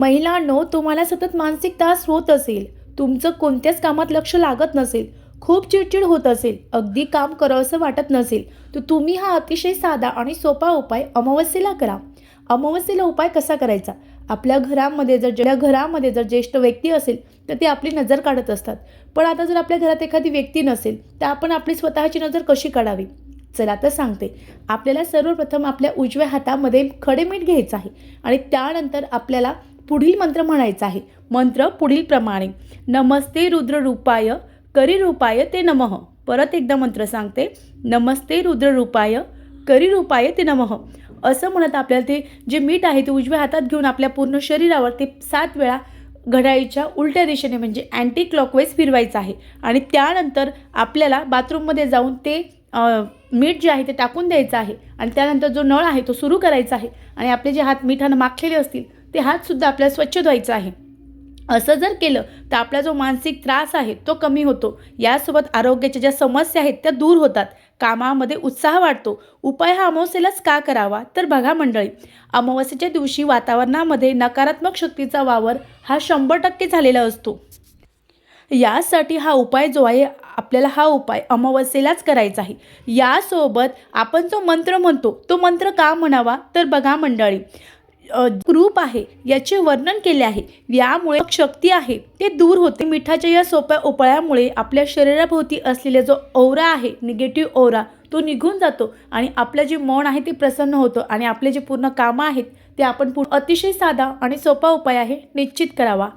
महिलांनो, तुम्हाला सतत मानसिक त्रास होत असेल, तुमचं कोणत्याच कामात लक्ष लागत नसेल, खूप चिडचिड होत असेल, अगदी काम करावंसं वाटत नसेल, तर तुम्ही हा अतिशय साधा आणि सोपा उपाय अमावस्येला करा. अमावस्येला उपाय कसा करायचा? आपल्या घरामध्ये जर ज्येष्ठ व्यक्ती असेल, तर ती आपली नजर काढत असतात. पण आता जर आपल्या घरात एखादी व्यक्ती नसेल, तर आपण आपली स्वतःची नजर कशी काढावी? चला तर सांगते. आपल्याला सर्वप्रथम आपल्या उजव्या हातामध्ये खडे मीठ घ्यायचं आहे आणि त्यानंतर आपल्याला पुढील मंत्र म्हणायचा आहे. मंत्र पुढील प्रमाणे: नमस्ते रुद्ररूपाय करिरूपाय ते नमः. परत एकदा मंत्र सांगते. नमस्ते रुद्ररूपाय करिरूपाय ते नमः. असं म्हणत आपल्याला ते जे मीठ आहे ते उजव्या हातात घेऊन आपल्या पूर्ण शरीरावर ते 7 वेळा घड्याळीच्या उलट्या दिशेने म्हणजे अँटी क्लॉकवाईज फिरवायचं आहे आणि त्यानंतर आपल्याला बाथरूममध्ये जाऊन ते मीठ जे आहे ते टाकून द्यायचं आहे आणि त्यानंतर जो नळ आहे तो सुरू करायचा आहे आणि आपले जे हात मिठानं माखलेले असतील ते हातसुद्धा आपल्याला स्वच्छ धुवायचं आहे. असं जर केलं तर आपला जो मानसिक त्रास आहे तो कमी होतो. यासोबत आरोग्याच्या ज्या समस्या आहेत त्या दूर होतात. कामामध्ये उत्साह वाढतो. उपाय हा अमावस्येलाच का करावा? तर बघा मंडळी, अमावस्येच्या दिवशी वातावरणामध्ये नकारात्मक शक्तीचा वावर हा 100% झालेला असतो. यासाठी हा उपाय जो आहे आपल्याला हा उपाय अमावस्येलाच करायचा आहे. यासोबत आपण जो मंत्र म्हणतो तो मंत्र का म्हणावा? तर बघा मंडळी, रूप आहे याचे वर्णन केले आहे. यामुळे शक्ती आहे ते दूर होते. मिठाच्या या सोप्या उपायामुळे आपल्या शरीराभोवती असलेला जो औरा आहे, निगेटिव्ह औरा, तो निघून जातो आणि आपलं जे मन आहे ते प्रसन्न होतं आणि आपले जे पूर्ण कामं आहेत ते आपण अतिशय साधा आणि सोपा उपाय आहे, निश्चित करावा.